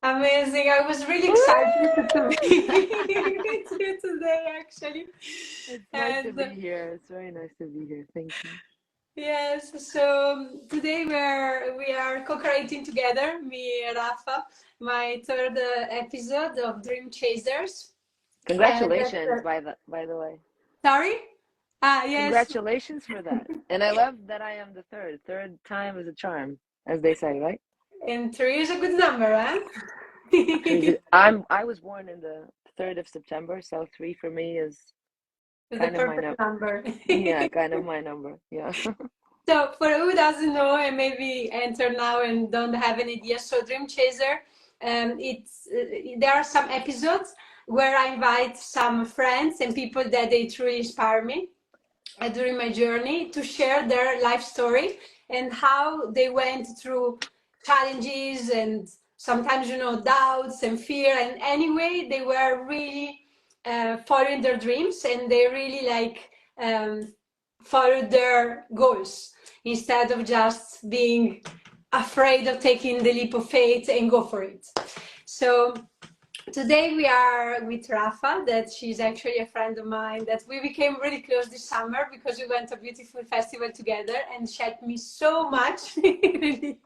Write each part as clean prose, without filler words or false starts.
Amazing. I was really excited to be with you today, actually. It's nice to And be here. It's very nice to be here. Thank you. yes, so today we are co-creating together, me and Rafa, my third episode of Dream Chasers. Congratulations, by the way. Sorry? Ah, yes. Congratulations for that. And I love that I am the third. Third time is a charm, as they say, right? And three is a good number, huh? I was born in the 3rd of September, so three for me is It's the kind of my perfect number. number. Yeah, kind of my number. Yeah. So, for who doesn't know and maybe enter now and don't have an idea, so Dream Chaser, it's there are some episodes where I invite some friends and people that they truly inspire me during my journey to share their life story and how they went through challenges and sometimes doubts and fear, and anyway they were really following their dreams, and they really like followed their goals instead of just being afraid of taking the leap of faith and go for it. So today we are with Rafa, that she's actually a friend of mine that we became really close this summer because we went to a beautiful festival together, and she helped me so much. Really.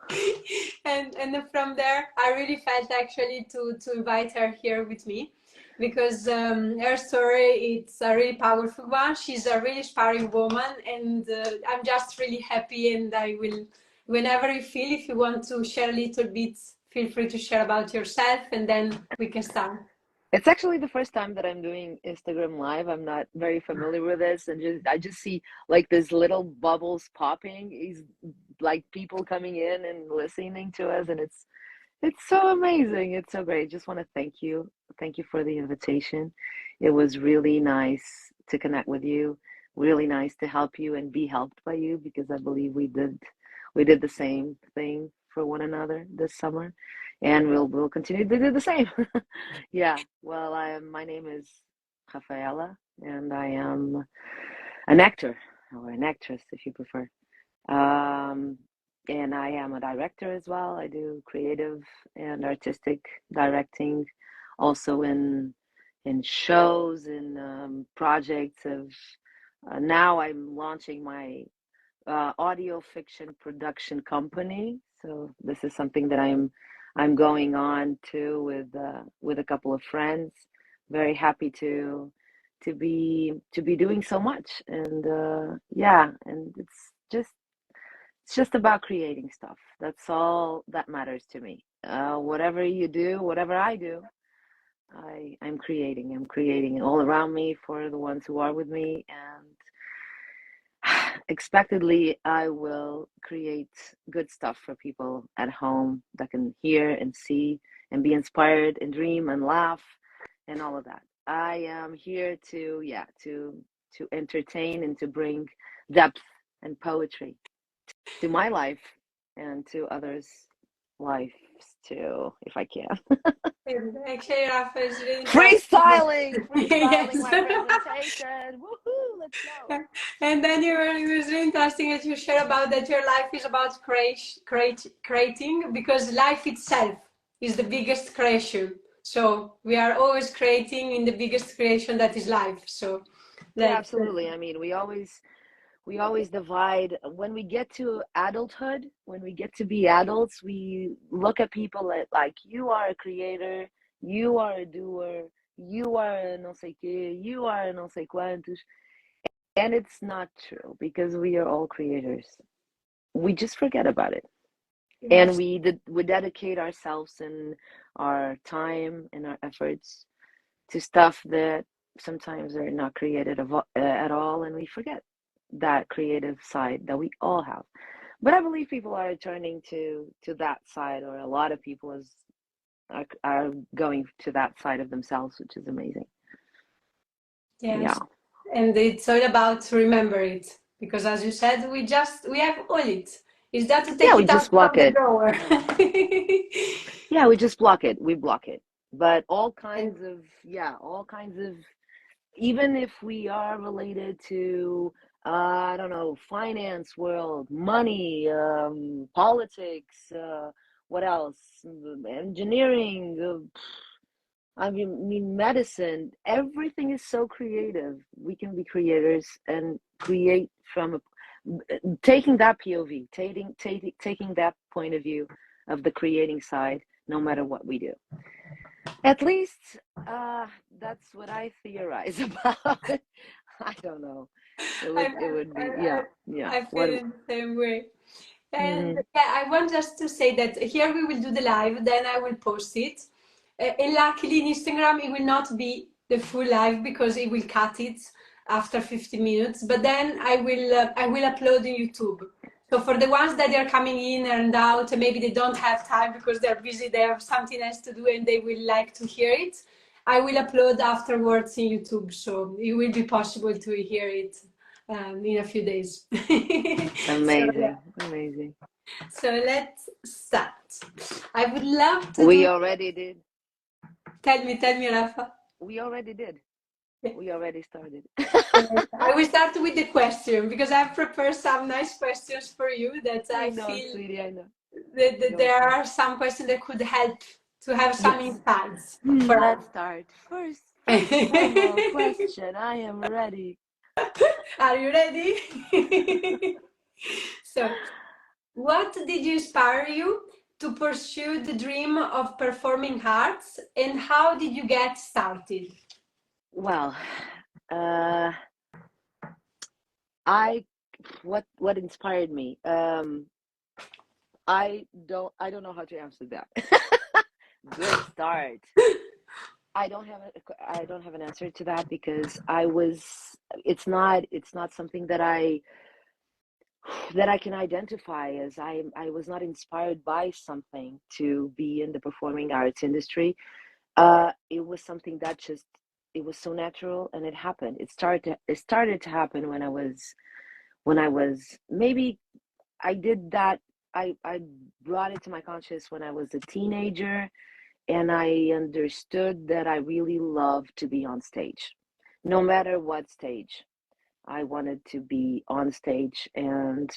And from there I really felt actually to invite her here with me because her story, it's a really powerful one. She's a really inspiring woman, and I'm just really happy, and I will, whenever you feel, if you want to share a little bit, feel free to share about yourself, and then we can start. It's actually the first time that I'm doing Instagram Live. I'm not very familiar with this, and just I just see like these little bubbles popping. Is like people coming in and listening to us, and it's so amazing. It's so great. Just want to thank you. Thank you for the invitation. It was really nice to connect with you. Really nice to help you and be helped by you because I believe we did the same thing for one another this summer, and we'll continue to do the same. Yeah. Well, my name is Rafaela, and I am an actor or an actress, if you prefer. Um, and I am a director as well. I do creative and artistic directing, also in shows and projects of. Now I'm launching my audio fiction production company. So this is something that I'm going on to with a couple of friends. Very happy to be doing so much, and yeah, and it's just about creating stuff. That's all that matters to me. Whatever you do, whatever I do, I'm creating. I'm creating all around me for the ones who are with me, and expectedly, I will create good stuff for people at home that can hear and see and be inspired and dream and laugh and all of that. I am here to, yeah, to entertain and to bring depth and poetry to my life and to others' lives too, if I can. And actually, Rafa is really interesting. Freestyling Yes. my presentation. Woohoo! Let's go. And then it was really interesting that you share about that your life is about creating, because life itself is the biggest creation. So we are always creating in the biggest creation that is life. So Yeah, that's absolutely. I mean, we always divide when we get to adulthood, when we get to be adults, we look at people like you are a creator, you are a doer, you are a não sei quê, you are a não sei quantos, and it's not true because we are all creators. We just forget about it, and yes. we dedicate ourselves and our time and our efforts to stuff that sometimes are not created at all, and we forget that creative side that we all have. But I believe people are turning to that side, or a lot of people are going to that side of themselves, which is amazing. Yes. Yeah, And it's all about to remember it, because as you said, we have all it. Is that to yeah, take we it out just block from the it. drawer? Yeah, we just block it. We block it. But all And kinds of, yeah, all kinds of, even if we are related to, I don't know, finance world, money, politics, what else? Engineering, I mean, medicine, everything is so creative. We can be creators and create from taking that POV, taking that point of view of the creating side, no matter what we do. At least that's what I theorize about. I don't know. It would be, yeah, yeah. I What? feel in the same way. And Mhm. yeah, I want just to say that here we will do the live, then I will post it. And luckily in Instagram it will not be the full live because it will cut it after 50 minutes. But then I will upload on YouTube. So for the ones that are coming in and out, and maybe they don't have time because they're busy, they have something else to do, and they will like to hear it. I will upload afterwards in YouTube, so it will be possible to hear it in a few days. So yeah. Amazing, amazing. So let's start. I would love to We do. already did. Tell me, Rafa. We already did. Yeah. We already started. I will start with the question because I've prepared some nice questions for you that I I know, feel sweetie, I know. that Go there for it. are some questions that could help to have some Yes. insights for Let's start. First formal us. question. I am ready. Are you ready? So, what did you inspire you to pursue the dream of performing arts, and how did you get started? Well, uh, I what inspired me? I don't know how to answer that. Good start. I don't have an answer to that because it's not something that I can identify as. I was not inspired by something to be in the performing arts industry. It was something that just, it was so natural and it happened. It started to happen when I was maybe I did that. I brought it to my conscious when I was a teenager, and I understood that I really love to be on stage, no matter what stage. I wanted to be on stage and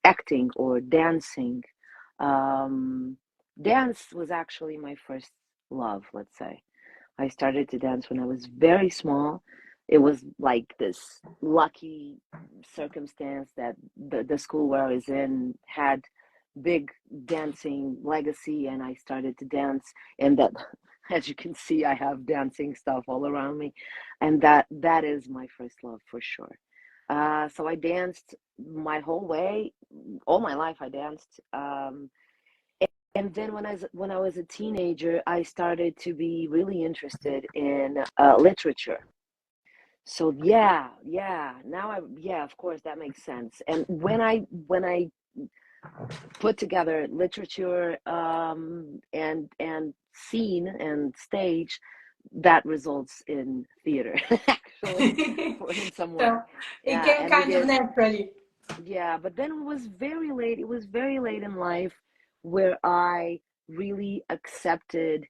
acting or dancing. Um, Dance was actually my first love, let's say. I started to dance when I was very small. It was like this lucky circumstance that the school where I was in had big dancing legacy, and I started to dance. And that, as you can see, I have dancing stuff all around me, and that is my first love for sure. So I danced my whole way, all my life. I danced. And then when I was a teenager, I started to be really interested in literature. So yeah, of course that makes sense. And when I put together literature and scene and stage, that results in theater actually, in some way. So it Yeah, came and we kind of did. naturally. Yeah, but then it was very late in life where I really accepted,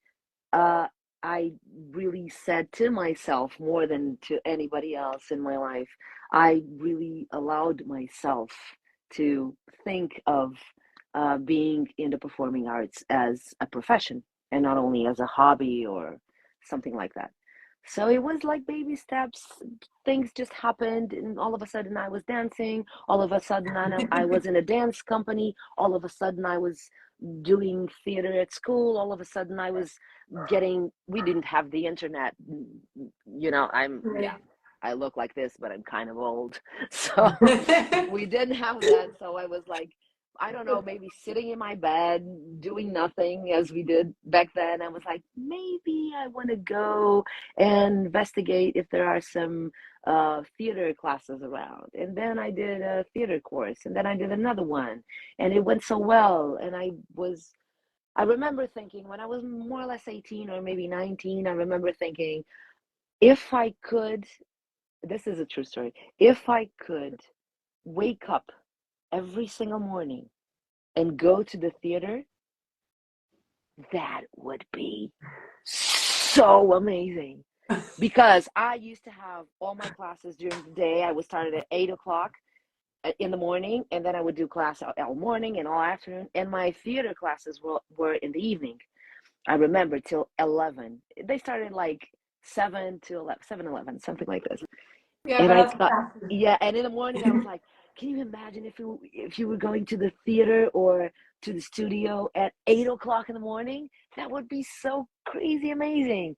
uh, I really said to myself more than to anybody else in my life, I really allowed myself to think of being in the performing arts as a profession and not only as a hobby or something like that. So it was like baby steps. Things just happened, and all of a sudden I was dancing. All of a sudden I was in a dance company. All of a sudden I was doing theater at school. All of a sudden I was we didn't have the internet. Yeah, I look like this, but I'm kind of old. So we didn't have that. So I was like, I don't know, maybe sitting in my bed doing nothing as we did back then. I was like, maybe I want to go and investigate if there are some theater classes around. And then I did a theater course, and then I did another one, and it went so well. And I remember thinking when I was more or less 18 or maybe 19, I remember thinking, if I could, this is a true story, if I could wake up every single morning and go to the theater, that would be so amazing. Because I used to have all my classes during the day. I was started at 8 o'clock, in the morning, and then I would do class all morning and all afternoon. And my theater classes were in the evening. I remember till 11. They started like 7 to 11, 7:11, something like this. You have And a I lot of thought, classes. yeah. And in the morning, I was like, can you imagine if you were going to the theater or to the studio at 8 o'clock in the morning? That would be so crazy amazing.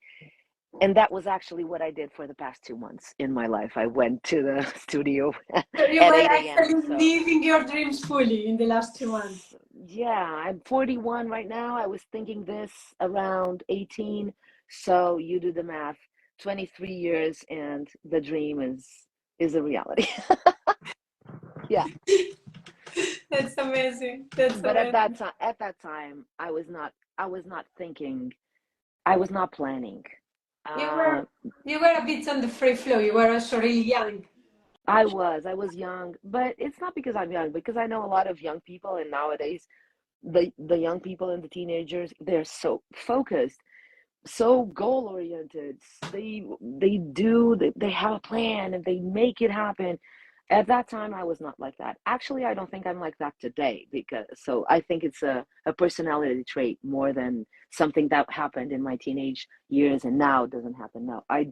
And that was actually what I did for the past 2 months in my life. I went to the studio So you at were 8 a.m. actually So, living your dreams fully in the last 2 months. yeah, I'm 41 right now. I was thinking this around 18. So you do the math, 23 years, and the dream is a reality. Yeah. That's amazing. That's But amazing. at that time, I was not thinking, I was not planning. You Uh, were you were a bit on the free flow. You were also really young. I was young, but it's not because I'm young, because I know a lot of young people, and nowadays the young people and the teenagers, they're so focused, so goal oriented. They have a plan and they make it happen. At that time, I was not like that. Actually, I don't think I'm like that today, because so I think it's a personality trait more than something that happened in my teenage years and now doesn't happen now. I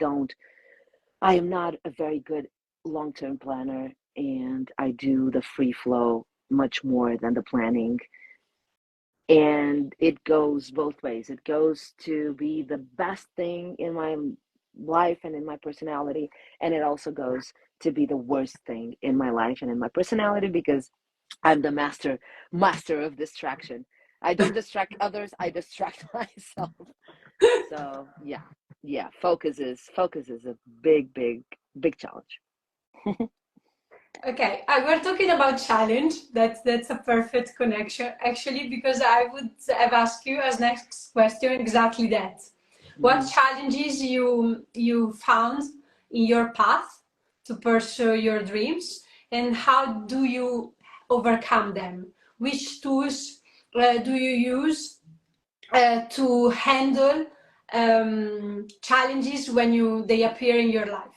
am not a very good long-term planner, and I do the free flow much more than the planning. And it goes both ways. It goes to be the best thing in my life and in my personality, and it also goes to be the worst thing in my life and in my personality, because I'm the master of distraction. I don't distract others, I distract myself. So yeah, yeah, focus is a big challenge. Okay, we're talking about challenge. That's a perfect connection actually, because I would have asked you as next question exactly that. What Mhm. challenges you found in your path to pursue your dreams, and how do you overcome them? Which tools do you use to handle challenges when they appear in your life?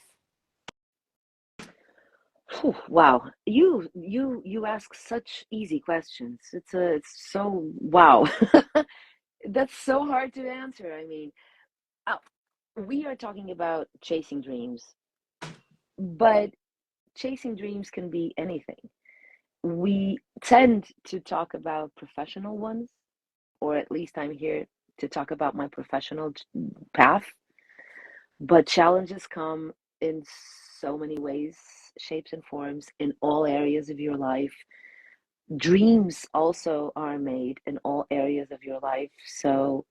Whew, wow, you ask such easy questions. It's so wow. That's so hard to answer. I mean, oh, we are talking about chasing dreams, but chasing dreams can be anything. We tend to talk about professional ones, or at least I'm here to talk about my professional path. But challenges come in so many ways, shapes, and forms in all areas of your life. Dreams also are made in all areas of your life. So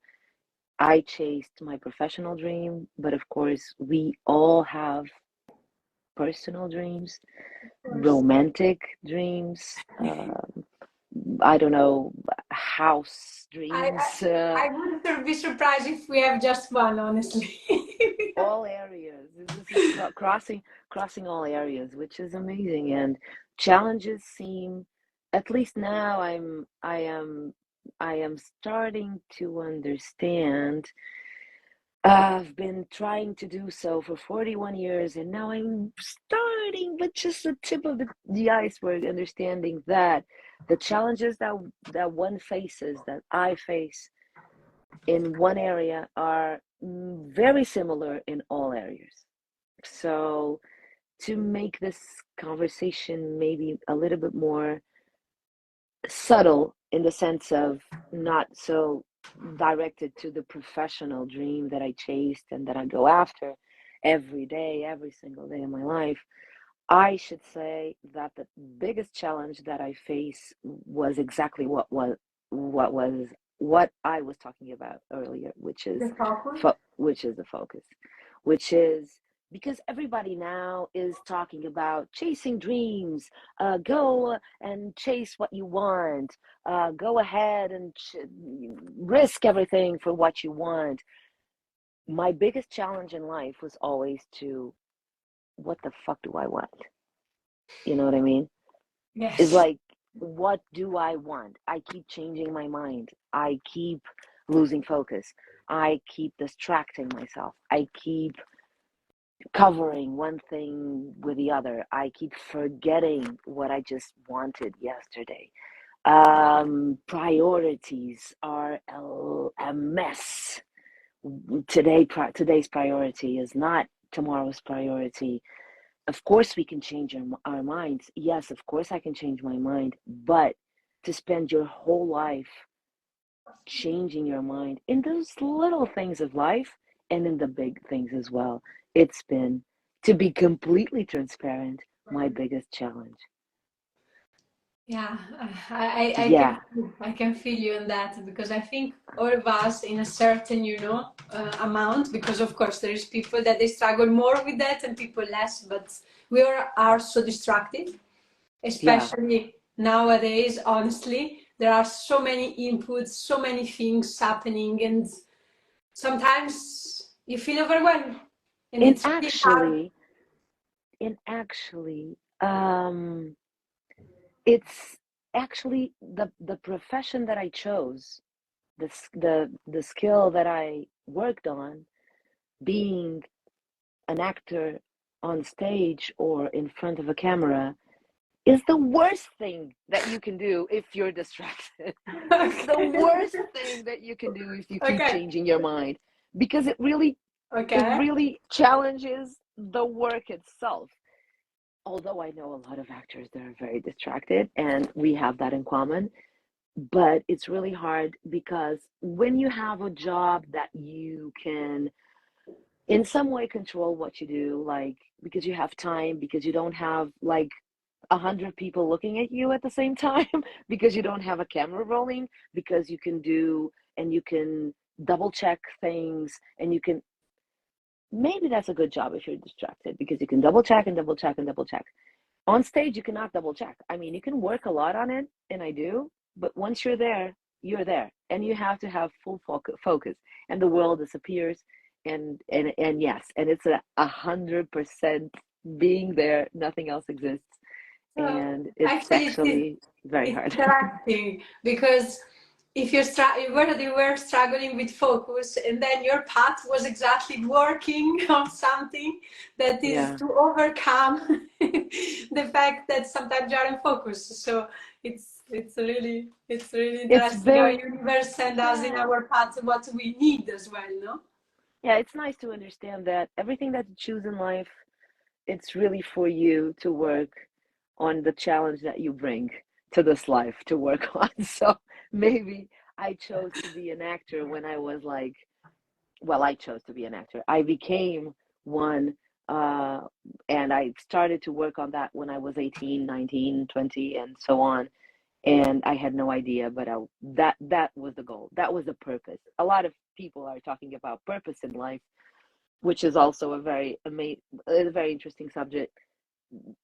I chased my professional dream, but of course, we all have personal dreams, Of course. romantic dreams, I don't know, house I, dreams, I wouldn't be surprised if we have just one, honestly. all areas. This is crossing all areas, which is amazing. And challenges seem, at least now, I am starting to understand. I've been trying to do so for 41 years, and now I'm starting with just the tip of the iceberg, understanding that the challenges that one faces, that I face in one area, are very similar in all areas. So, to make this conversation maybe a little bit more subtle, in the sense of not so directed to the professional dream that I chased and that I go after every day, every single day of my life, I should say that the biggest challenge that I face was exactly what was what I was talking about earlier, The focus. which is the focus, which is because everybody now is talking about chasing dreams. Go and chase what you want. Go ahead and risk everything for what you want. My biggest challenge in life was always to, what the fuck do I want? You know what I mean? Is Yes. like, what do I want? I keep changing my mind. I keep losing focus. I keep distracting myself. I keep covering one thing with the other. I keep forgetting what I just wanted yesterday. Priorities are a mess. Today's priority is not tomorrow's priority. Of course, we can change our minds. Yes, of course, I can change my mind. But to spend your whole life changing your mind in those little things of life and in the big things as well, it's been, to be completely transparent, my biggest challenge. Yeah, Yeah, I can feel you on that, because I think all of us in a certain, amount, because of course there is people that they struggle more with that and people less, but we are so distracted, yeah. especially nowadays. Honestly, there are so many inputs, so many things happening, and sometimes you feel overwhelmed, and And it's really hard. actually, and actually, um, it's actually the profession that I chose, the skill that I worked on, being an actor on stage or in front of a camera, is the worst thing that you can do if you're distracted. It's the worst Okay. thing that you can do if you keep Okay. changing your mind, because it Okay. really challenges the work itself. Although I know a lot of actors that are very distracted, and we have that in common, but it's really hard because when you have a job that you can in some way control what you do, like because you have time, because you don't have like 100 people looking at you at the same time, because you don't have a camera rolling, because you can do and you can double check things, and you can, maybe that's a good job if you're distracted, because you can double check and double check and double check. On stage, you cannot double check. I mean, you can work a lot on it, and I do, but once you're there, and you have to have full focus, and the world disappears, and yes, and it's 100% being there. Nothing else exists, So and it's actually, actually very it's hard. interesting, because if you were struggling with focus, and then your path was exactly working on something that is Yeah, to overcome the fact that sometimes you are in focus. So it's really it's interesting how very, universe send us in yeah, our path what we need as well, no? yeah. It's nice to understand that everything that you choose in life, it's really for you to work on the challenge that you bring to this life to work on. So maybe I chose to be an actor when I was like, well, I chose to be an actor. I became one, uh, and I started to work on that when I was 18, 19, 20, and so on. And I had no idea, but that was the goal. That was the purpose. A lot of people are talking about purpose in life, which is also a very interesting subject.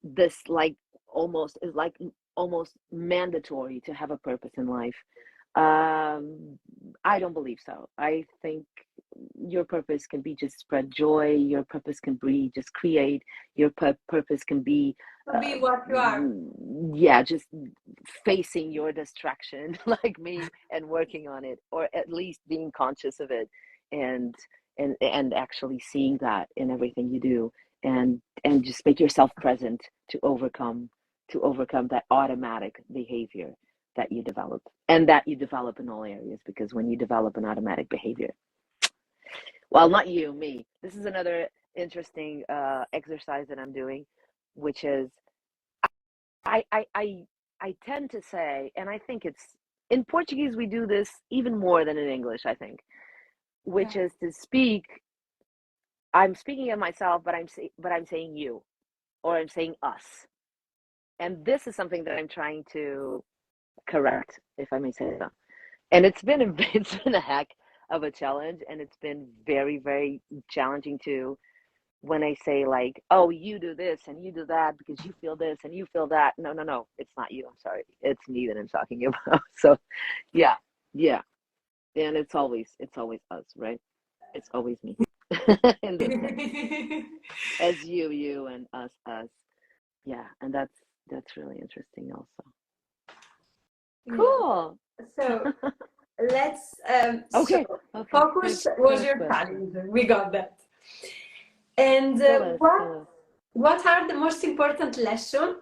This like almost is like almost mandatory to have a purpose in life. um I don't believe so. I think your purpose can be just spread joy. Your purpose can be just create. Your purpose can be To be uh, what you are. yeah, just facing your distraction like me and working on it, or at least being conscious of it, and and actually seeing that in everything you do, and just make yourself present to overcome that automatic behavior that you develop, and that you develop in all areas, because when you develop an automatic behavior, well, not you, me, this is another interesting exercise that I'm doing, which is I, I, I, I tend to say, and I think it's in Portuguese we do this even more than in English, I think, which Okay. is to speak. I'm speaking of myself, but I'm saying you, or I'm saying us, and this is something that I'm trying to correct, if I may say so. And it's been a heck of a challenge, and it's been very, very challenging too, when I say like, oh, you do this and you do that because you feel this and you feel that. No, no, no, it's not you. I'm sorry. It's me that I'm talking about. So yeah, yeah. And it's always us, right? It's always me in this sense. As you, and us. Yeah, and that's really interesting also. Yeah. Cool. So let's so Okay, okay. focus Finish was finish your question. challenge. We got that. And Tell us, what tell us. what are the most important lesson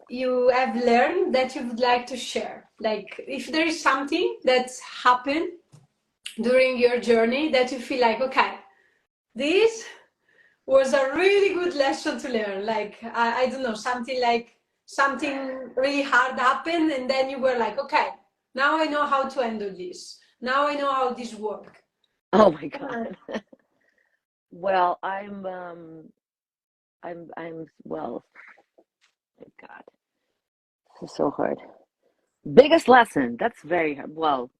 you have learned that you would like to share? Like, if there is something that's happened during your journey that you feel like, okay, this was a really good lesson to learn. Like, I don't know, something like something really hard happened, and then you were like, okay, now I know how to handle this. Now I know how this works. Oh my God. Uh, Well, well, oh God, this is so hard. Biggest lesson. That's very hard. Well,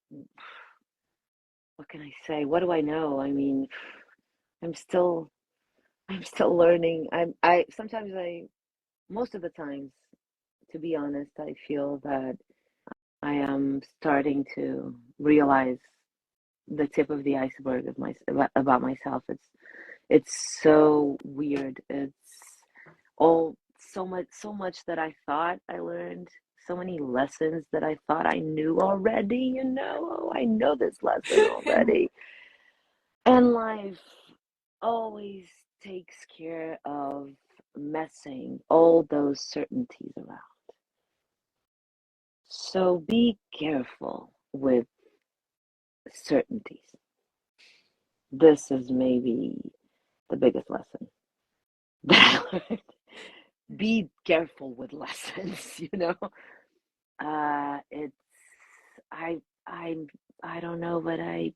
what can I say? What do I know? I mean, I'm still, I'm still learning. Sometimes most of the times, to be honest, I feel that I am starting to realize the tip of the iceberg of about myself. It's so weird. It's all so much that I thought I learned, so many lessons that I thought I knew already, Oh, I know this lesson already. And life always takes care of messing all those certainties around. So be careful with certainties. This is maybe the biggest lesson that I learned. Be careful with lessons. It's I I I don't know, but I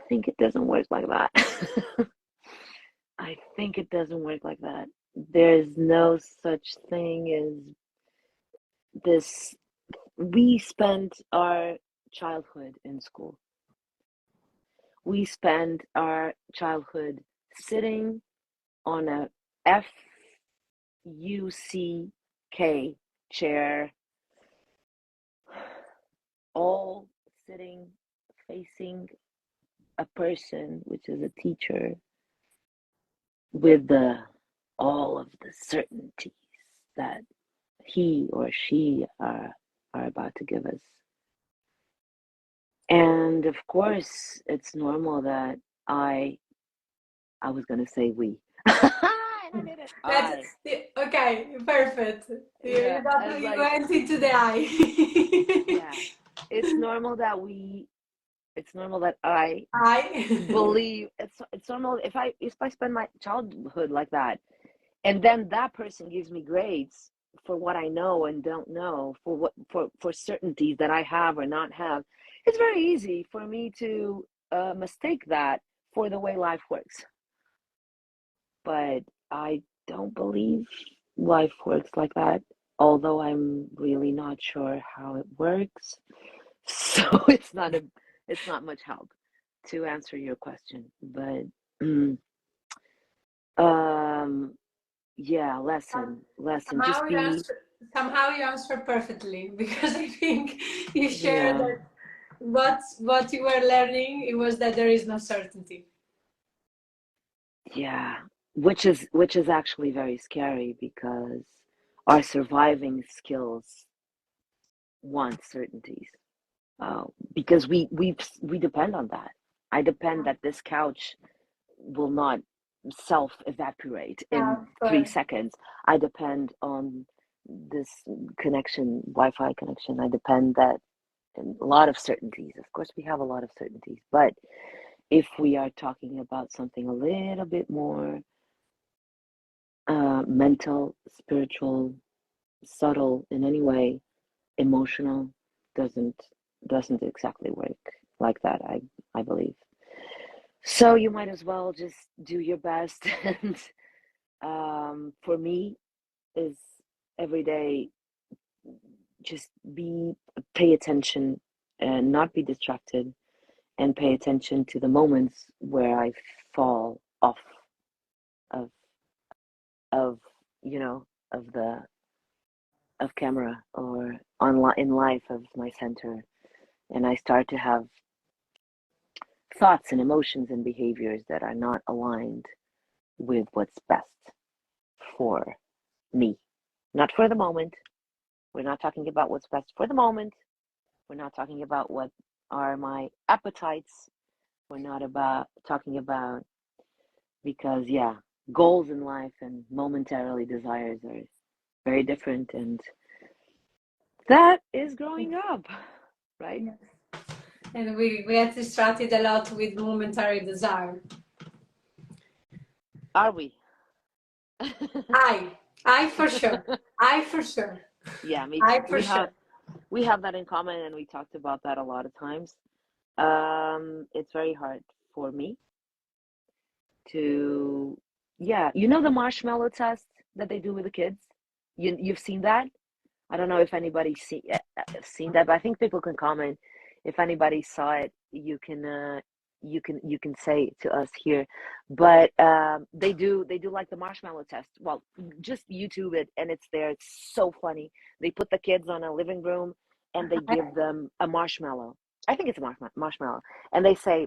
think it doesn't work like that. I think it doesn't work like that. There's no such thing as this. We spent our childhood in school. We spend our childhood sitting on a FUCK chair, all sitting facing a person, which is a teacher, with all of the certainties that he or she are about to give us. And of course, it's normal that I was gonna say we. And I did it. That's okay. Perfect. Yeah, as You like, went into the eye. yeah, it's normal that it's normal that I I. believe it's normal if I spend my childhood like that, and then that person gives me grades for what I know and don't know, for certainties that I have or not have. It's very easy for me to mistake that for the way life works. But I don't believe life works like that, although I'm really not sure how it works. So it's not much help to answer your question. But mm, um yeah, lesson. Somehow Just you be, answer. Somehow you answer perfectly because I think you shared yeah, that what you were learning. It was that there is no certainty. yeah. Which is actually very scary because our surviving skills want certainties. Uh, because we depend on that. I depend that this couch will not self evaporate Yeah, in of 3 course. seconds. I depend on this connection, Wi-Fi connection. I depend that in a lot of certainties. Of course, we have a lot of certainties, but if we are talking about something a little bit more mental, spiritual, subtle in any way, emotional, doesn't doesn't exactly work like that. I believe. So you might as well just do your best, and for me, is every day just pay attention and not be distracted, and pay attention to the moments where I fall off of of you know of the of camera or online in life of my center, and I start to have thoughts and emotions and behaviors that are not aligned with what's best for me, not for the moment. We're not talking about what's best for the moment. We're not talking about what are my appetites. We're not about talking about because yeah, goals in life and momentarily desires are very different, and that is growing up, right? Yes. And we get distracted a lot with momentary desire. Are we? I, I for sure. I for sure. Yeah, me I too. for sure. We have that in common, and we talked about that a lot of times. It's very hard for me to, yeah, you know the marshmallow test that they do with the kids? You've seen that? I don't know if anybody's seen that, but I think people can comment. If anybody saw it, you can say it to us here. But they do like the marshmallow test. Well, just YouTube it, and it's there. It's so funny. They put the kids on a living room, and they give them a marshmallow. I think it's a marshmallow, and they say,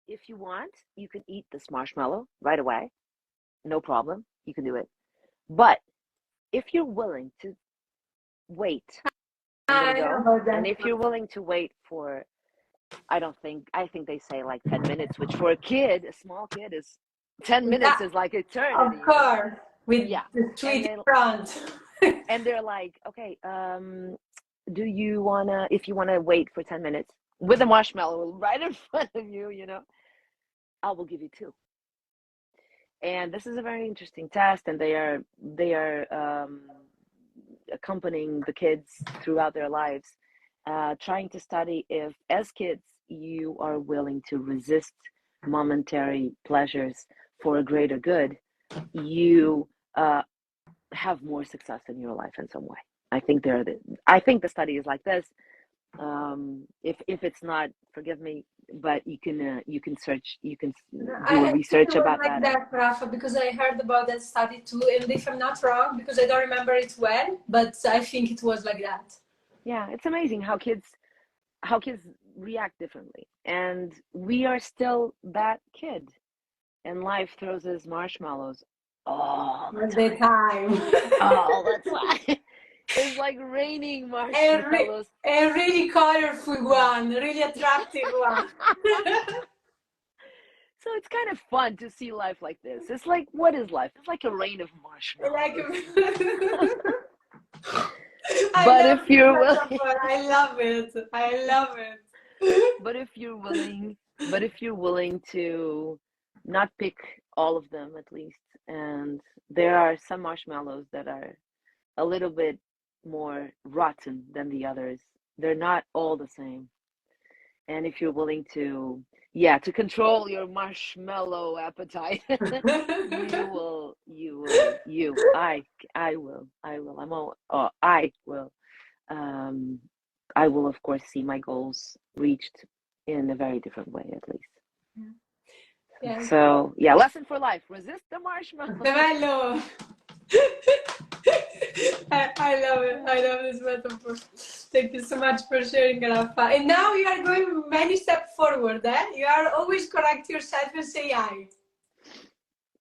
if you want, you can eat this marshmallow right away. No problem. You can do it. But if you're willing to wait, I'm gonna I know go. about And that. if you're willing to wait for, I think they say like 10 minutes, which for a kid, a small kid, is 10 minutes Yeah, is like of eternity, you know? course, with Yeah. the And sweet in they front. and they're like, okay, do you wanna, if you wanna wait for 10 minutes with a marshmallow right in front of you, you know, I will give you two. And this is a very interesting test, and they are accompanying the kids throughout their lives, trying to study if, as kids, you are willing to resist momentary pleasures for a greater good, you have more success in your life in some way. I think the study is like this. If it's not, forgive me, but you can search, you can do a I think it research was about like that. that, Rafa, because I heard about that study too. And if I'm not wrong, because I don't remember it well, but I think it was like that. Yeah, it's amazing how kids react differently, and we are still that kid, and life throws us marshmallows all the All the time, time. all the time. It's like raining marshmallows. A really colorful one, really attractive one. So it's kind of fun to see life like this. It's like, what is life? It's like a rain of Like, marshmallows. I But love if this you're willing, metaphor. I love it. I love it. but if you're willing, but if you're willing to not pick all of them at least, and there are some marshmallows that are a little bit more rotten than the others. They're not all the same. And if you're willing to, yeah, to control your marshmallow appetite, I will, I will, um, I will, of course, see my goals reached in a very different way, at least. Yes. So, yeah, lesson for life: resist the marshmallow. Bello. I love it. I love this metaphor. Thank you so much for sharing, Rafa. And now you are going many steps forward. You are always correct yourself and say I.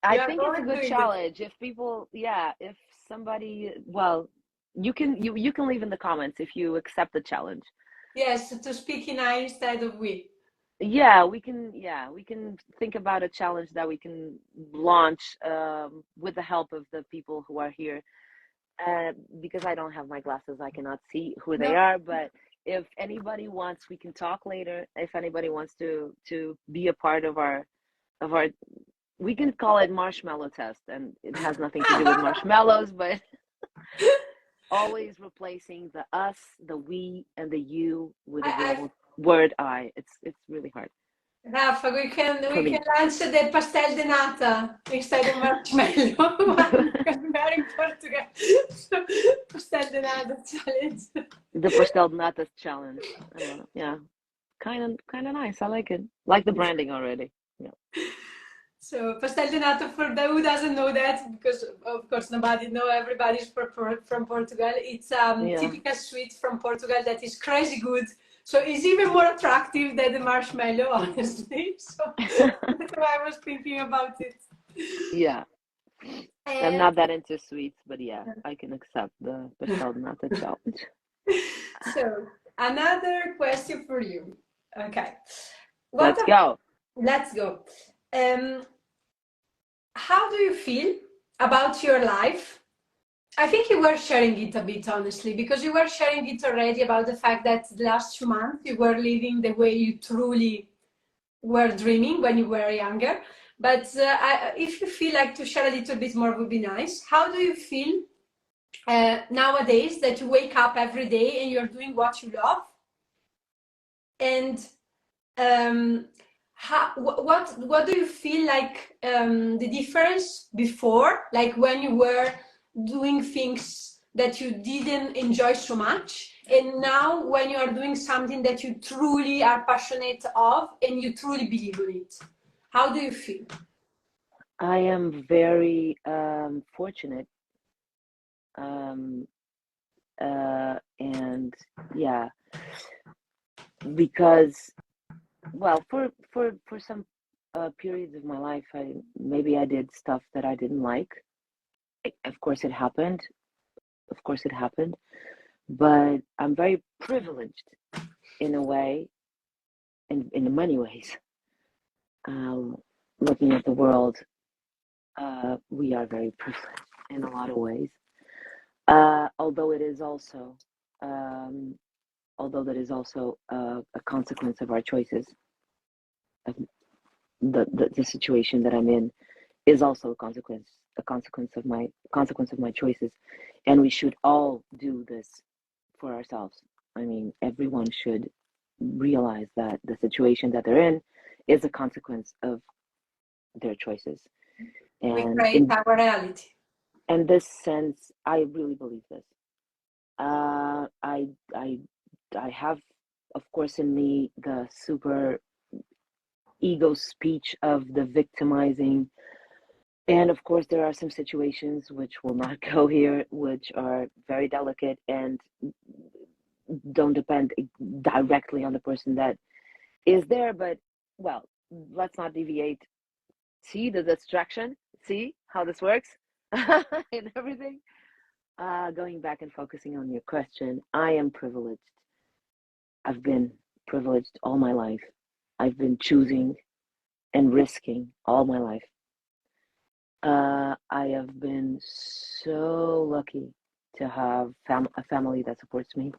I You are think it's a always good doing it. challenge. If people, yeah, if somebody, well, you can leave in the comments if you accept the challenge. Yes, to speak in I instead of we. Yeah, we can think about a challenge that we can launch with the help of the people who are here. Because I don't have my glasses, I cannot see who they No. are. But if anybody wants, we can talk later. If anybody wants to be a part of our, we can call it marshmallow test, and it has nothing to do with marshmallows, but always replacing the us, the we, and the you with a I, word I. It's really hard Rafa, for we can me. launch the pastel de nata instead of marshmallow one because we are in Portugal. So, pastel de nata challenge. The Pastel De Nata challenge. I don't know. Yeah, kind of nice. I like it. Like the branding already. Yeah. So pastel de nata, for those who doesn't know that, because of course nobody know, everybody's from Portugal. It's Yeah. typical sweet from Portugal that is crazy good. So it's even more attractive than the marshmallow, honestly. So that's why I was thinking about it. Yeah. I'm And not that into sweets, but yeah, I can accept the Pastel De Nata challenge. so another question for you. Okay. What Let's go. let's go. Um, how do you feel about your life? I think you were sharing it a bit, honestly, because you were sharing it already about the fact that the last 2 months you were living the way you truly were dreaming when you were younger. But if you feel like to share a little bit more, would be nice. How do you feel nowadays that you wake up every day and you're doing what you love? And what do you feel like the difference before, like when you were doing things that you didn't enjoy so much, and now when you are doing something that you truly are passionate of and you truly believe in it? How do you feel? I am very fortunate, and yeah, because well, for some periods of my life, I did stuff that I didn't like. Of course, it happened. Of course, it happened. But I'm very privileged in a way, in many ways. Um, Looking at the world, we are very privileged in a lot of ways. Although it is also, um, although that is also a consequence of our choices. Of the situation that I'm in is also a consequence of my choices, and we should all do this for ourselves. I mean, everyone should realize that the situation that they're in is a consequence of their choices. We And create our reality. in this sense, I really believe this. Uh, I I I have, of course, in me the super ego speech of the victimizing. And of course, there are some situations which will not go here, which are very delicate and don't depend directly on the person that is there. But, well, let's not deviate. See the distraction? See how this works and everything? Going back and focusing on your question, I am privileged. I've been privileged all my life. I've been choosing and risking all my life. I have been so lucky to have a family that supports me.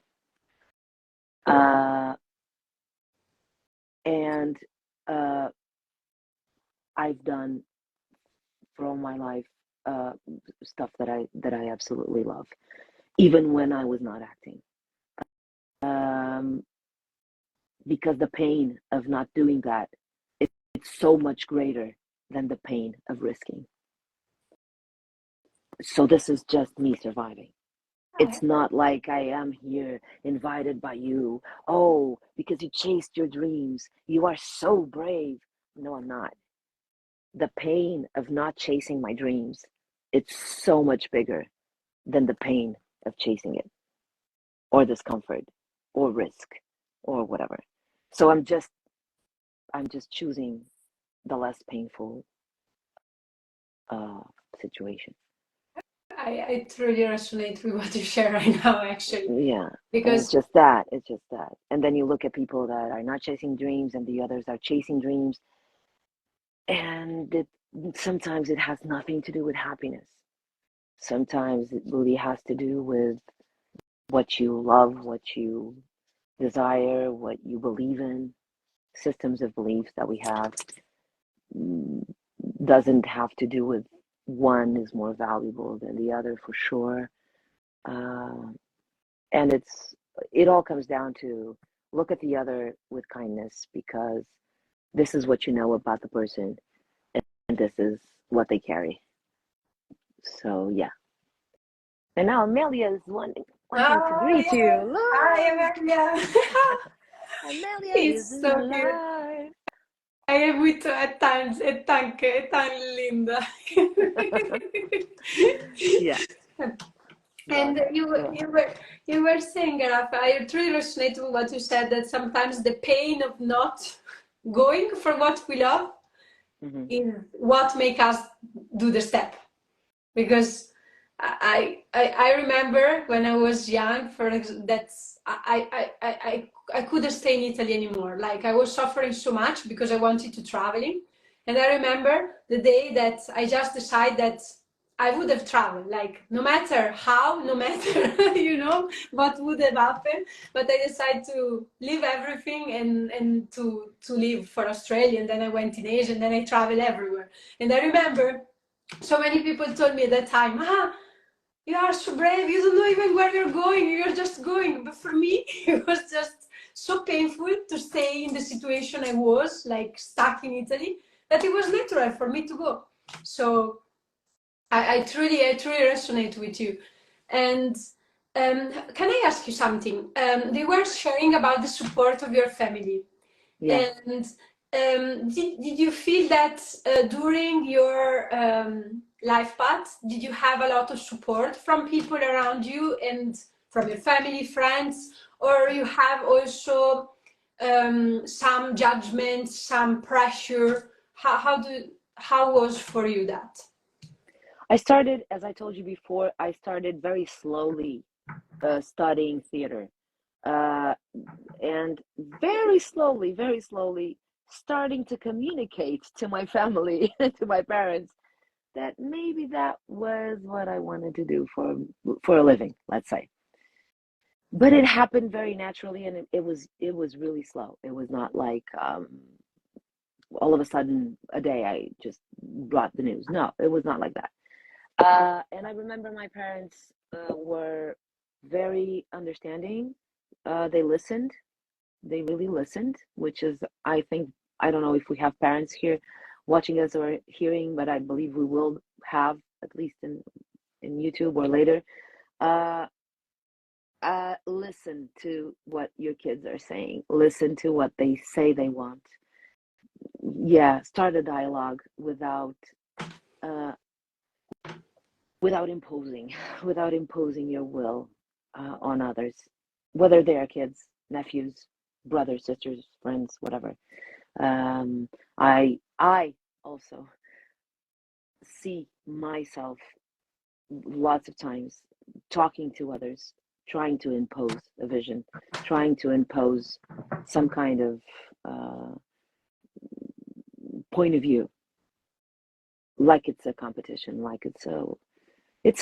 And I've done for all my life stuff that I absolutely love, even when I was not acting. Because the pain of not doing that, it's so much greater than the pain of risking. So this is just me surviving. It's not like I am here invited by you. Oh, because you chased your dreams. You are so brave. No, I'm not. The pain of not chasing my dreams, it's so much bigger than the pain of chasing it, or discomfort, or risk, or whatever. So I'm just choosing the less painful uh, situation. I truly resonate with what you share right now, actually, Yeah, and because it's just that. And then you look at people that are not chasing dreams and the others are chasing dreams, and sometimes it has nothing to do with happiness. Sometimes it really has to do with what you love, what you desire, what you believe in. Systems of beliefs that we have mm, doesn't have to do with one is more valuable than the other for sure. Uh, and it all comes down to look at the other with kindness, because this is what you know about the person and this is what they carry. So yeah. And now Amelia is wanting to oh greet yeah, you. hi Look, Amelia. Amelia is It's in the so cute. live. Hai avuto è tan linda. Yeah, go And ahead. Go ahead. you were saying, Rafa, I truly resonate with what you said, that sometimes the pain of not going for what we love Mm-hmm. is what make us do the step. Because I remember when I was young, that's I couldn't stay in Italy anymore. Like I was suffering so much because I wanted to traveling, and I remember the day that I just decided that I would have traveled, like no matter how, no matter what would have happened, but I decided to leave everything and to leave for Australia, and then I went in Asia, and then I traveled everywhere. And I remember so many people told me at that time, you are so brave, you don't know even where you're going, you're just going. But for me, it was just so painful to stay in the situation I was, like stuck in Italy, that it was natural for me to go. So I truly resonate with you. And can I ask you something? They were sharing about the support of your family. Yeah. And did you feel that during your life path, did you have a lot of support from people around you and from your family, friends, or you have also some judgment, some pressure? How was for you that? I started, as I told you before, I started very slowly studying theater. Uh, and very slowly, starting to communicate to my family, to my parents, that maybe that was what I wanted to do for a living, let's say. But it happened very naturally, and it was really slow. It was not like all of a sudden a day I just brought the news. No, it was not like that. And I remember my parents were very understanding. They listened. They really listened, which is, I think, I don't know if we have parents here watching us or hearing, but I believe we will have, at least in YouTube or later. Uh, Listen to what your kids are saying. Listen to what they say they want. Yeah, start a dialogue uh, without imposing, without imposing your will on others, whether they are kids, nephews, brothers, sisters, friends, whatever. Um, I also see myself lots of times talking to others, trying to impose a vision, trying to impose some kind of uh, point of view, like it's a competition, like it's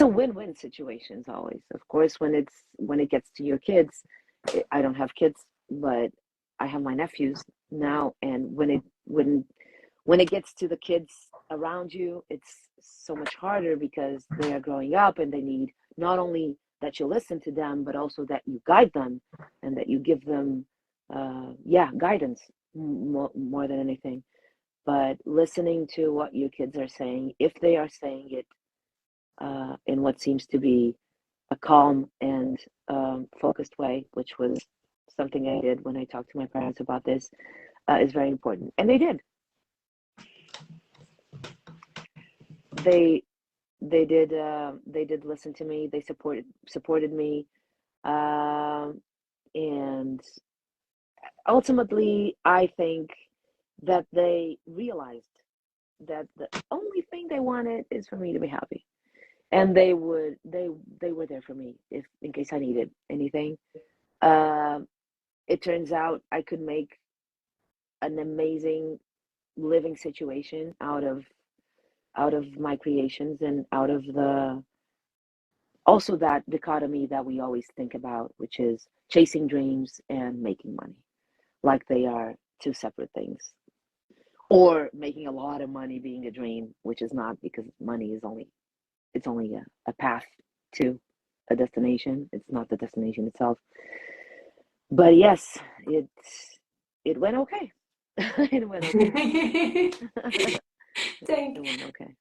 a win-win situations always. Of course, when it gets to your kids, I don't have kids, but I have my nephews now, and when it gets to the kids around you, it's so much harder because they are growing up and they need not only that you listen to them, but also that you guide them and that you give them, yeah, guidance more than anything. But listening to what your kids are saying, if they are saying it in what seems to be a calm and focused way, which was something I did when I talked to my parents about this, is very important. And they did. They they did listen to me. They supported me, um, and ultimately, I think that they realized that the only thing they wanted is for me to be happy, and they were there for me if in case I needed anything. Um, it turns out I could make an amazing living situation out of my creations and out of the also that dichotomy that we always think about, which is chasing dreams and making money, like they are two separate things. Or making a lot of money being a dream, which is not, because money is only it's only a path to a destination. It's not the destination itself. But yes, it went okay. It went okay. Thank, It went okay.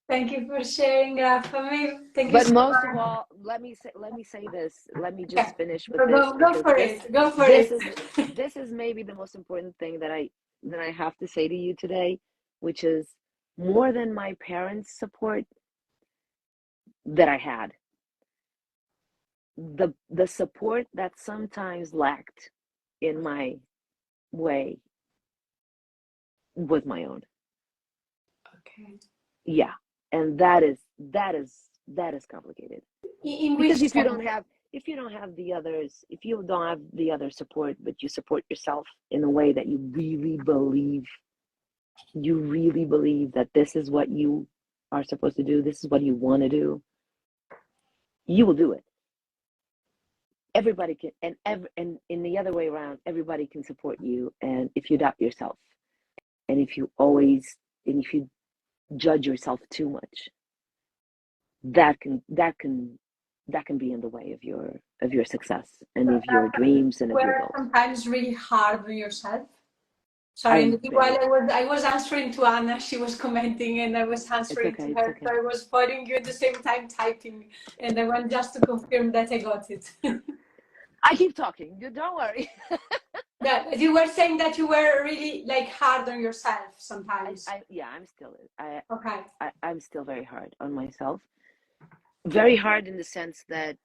thank you for sharing, Rafa. Thank you But so most of much. all, let me say this. Let me Yeah, just finish with this, go because for this it. Go for this it. is this is maybe the most important thing that I have to say to you today, which is more than my parents' support that I had, the support that sometimes lacked in my way was my own. Okay. Yeah. And that is that is complicated. In Because which if you sense? don't have the others, if you don't have the other support, but you support yourself in a way that you really believe that this is what you are supposed to do, this is what you want to do, you will do it. Everybody can, and in the other way around, everybody can support you. And if you doubt yourself, and if you judge yourself too much, that can be in the way of your success and of your dreams and of your Were goals. sometimes really hard on yourself. Sorry, while I was answering to Anna, she was commenting, and I was answering to her. So I was following you at the same time typing, and I want just to confirm that I got it. I keep talking. Don't worry. Yeah, you were saying that you were really like hard on yourself sometimes. I'm still very hard on myself. Very hard in the sense that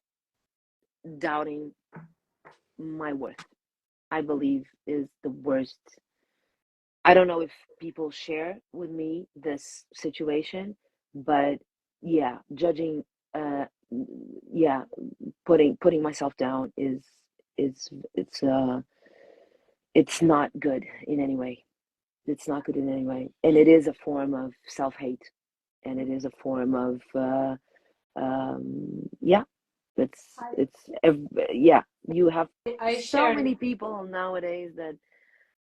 doubting my worth, I believe, is the worst. I don't know if people share with me this situation, but yeah, judging, putting myself down it's not good in any way. It's not good in any way, and it is a form of self-hate, and it is a form of you have so many people nowadays that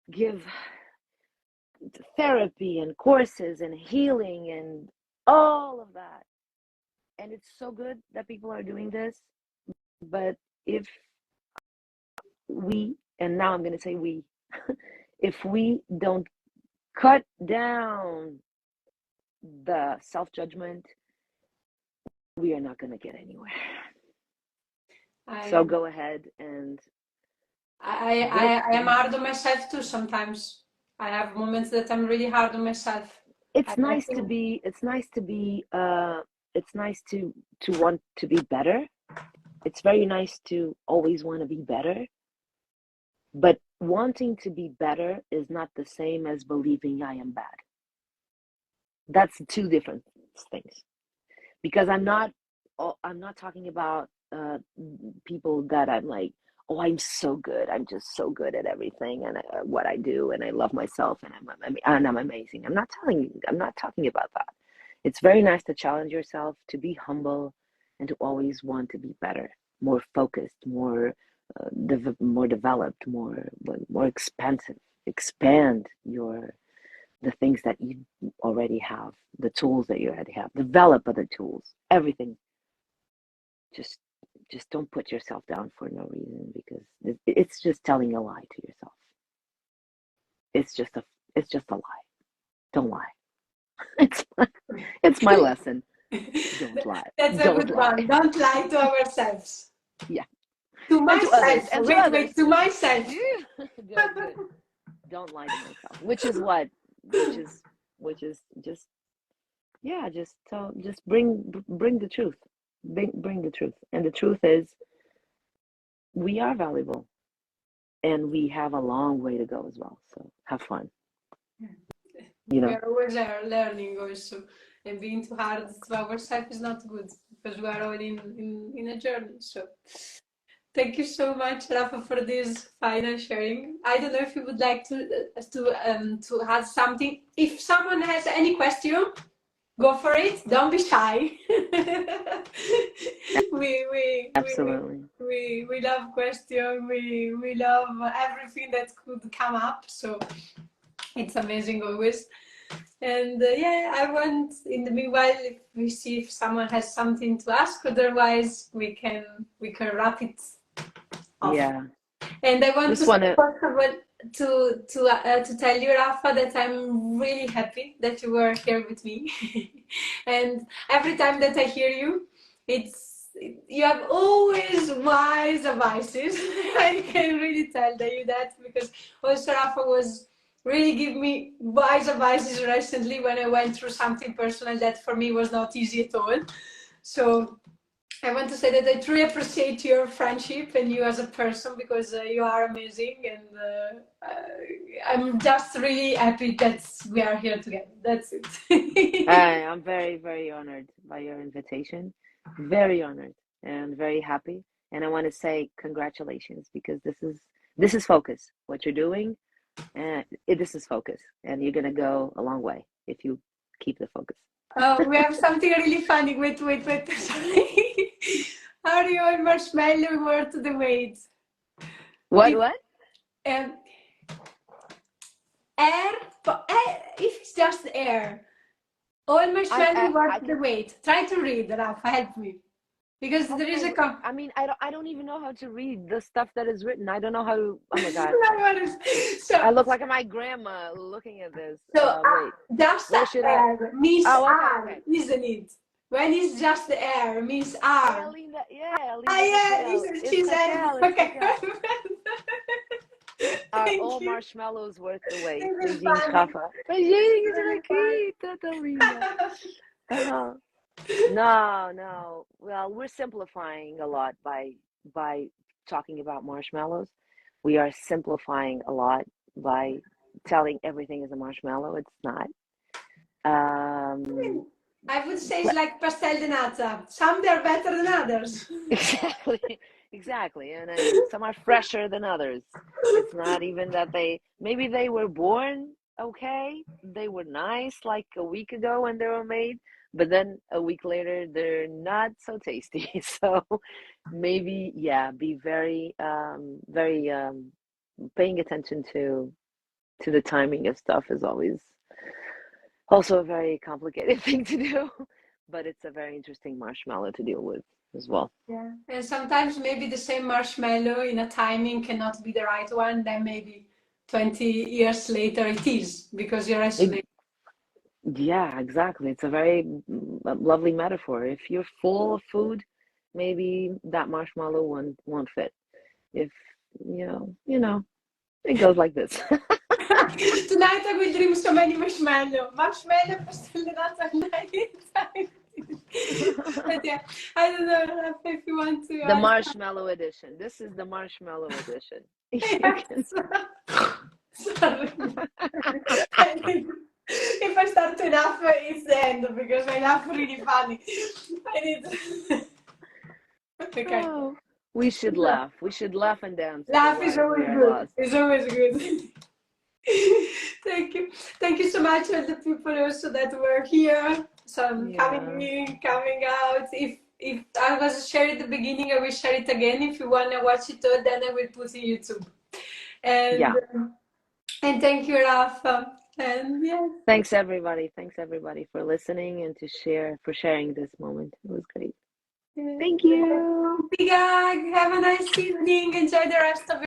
give therapy and courses and healing and all of that, and it's so good that people are doing this. But if we, and now I'm going to say we, if we don't cut down the self-judgment, we are not going to get anywhere. So go ahead. And I am hard on myself too sometimes. I have moments that I'm really hard on myself. It's nice to want to be better. It's very nice to always want to be better. But wanting to be better is not the same as believing I am bad. That's two different things. Because I'm not talking about people that I'm like, oh, I'm so good. I'm just so good at everything and what I do, and I love myself, and I'm amazing. I'm not talking about that. It's very nice to challenge yourself, to be humble, and to always want to be better, more focused, more developed, more expansive. Expand the things that you already have, the tools that you already have. Develop other tools. Everything. Just don't put yourself down for no reason, because it's just telling a lie to yourself. It's just a lie. Don't lie. It's my lesson. Don't lie. That's a good one. Don't lie to ourselves. Yeah. To myself. And wait, to myself. Good. Don't lie to myself. Which is just bring the truth. Bring the truth. And the truth is, we are valuable, and we have a long way to go as well. So have fun. We are always learning also, and being too hard to ourselves is not good, because we are all in a journey. So thank you so much, Rafa, for this final sharing. I don't know if you would like to add something. If someone has any question, go for it. Don't be shy. Absolutely. We love questions. We love everything that could come up. So it's amazing always. And I want, in the meanwhile, if we see if someone has something to ask. Otherwise, we can wrap it off. Yeah. And I want to tell you, Rafa, that I'm really happy that you were here with me. And every time that I hear you, you have always wise advices. I can really tell you that, because also Rafa was really giving me wise advices recently when I went through something personal that for me was not easy at all. So I want to say that I truly appreciate your friendship and you as a person because you are amazing, and I'm just really happy that we are here together. That's it. I'm very, very honored by your invitation. Very honored and very happy. And I want to say congratulations because this is focus. What you're doing, and this is focus, and you're gonna go a long way if you keep the focus. Oh, we have something really funny. Wait, wait, wait. Sorry. Are you marshmallow worth the wait? What? If, What? um, air, if it's just air, all marshmallow I worth the can. wait. Try to read, Rafa. Help me. Because there is Okay, a I mean, I don't even know how to read the stuff that is written. I don't know how to. Oh my God, No worries. So, I look like my grandma looking at this. so Wait, just where should I? air means Oh, okay, arm, okay. isn't it? When it's just air, means Yeah, arm. Linda. Yeah, Ah, Linda yeah, Castell. It's she's saying, Castell. It's okay. Castell. Are Thank all you. marshmallows worth the wait? This is Beijinhos, funny. Rafa. Beijinhos Really aqui, tanta linda. Uh-huh. No, no. Well, we're simplifying a lot by talking about marshmallows. We are simplifying a lot by telling everything is a marshmallow. It's not. Um, I would say it's ple- like pastel de nata. Some they're better than others. exactly, exactly. And some are fresher than others. It's not even that maybe they were born okay. They were nice like a week ago when they were made, but then a week later they're not so tasty. So maybe, yeah, be very, very paying attention to the timing of stuff is always also a very complicated thing to do, but it's a very interesting marshmallow to deal with as well. Yeah. And sometimes maybe the same marshmallow in a timing cannot be the right one, then maybe 20 years later it is because you're It, actually. yeah, exactly. It's a very lovely metaphor. If you're full of food, maybe that marshmallow won't fit. If it goes like this. Tonight I will dream so many marshmallow. Marshmallow, pastel de nata, night. But yeah, I don't know Rafa, if you want to The add. marshmallow edition. This is the marshmallow edition. You can. Yes. Sorry. If I start to laugh, it's the end because I laugh really funny. I need. Okay. Oh, we should laugh. We should laugh and dance. Laugh is Otherwise, we always are good. lost. It's always good. Thank you. Thank you so much for the people also that were here. Some coming Yeah. in, coming out. If I was sharing at the beginning, I will share it again. If you wanna watch it all, then I will put it in YouTube. And Yeah. and thank you, Rafa. And yeah. Thanks everybody. Thanks everybody for listening and for sharing this moment. It was great. Thank you. Big hug. Have a nice evening. Enjoy the rest of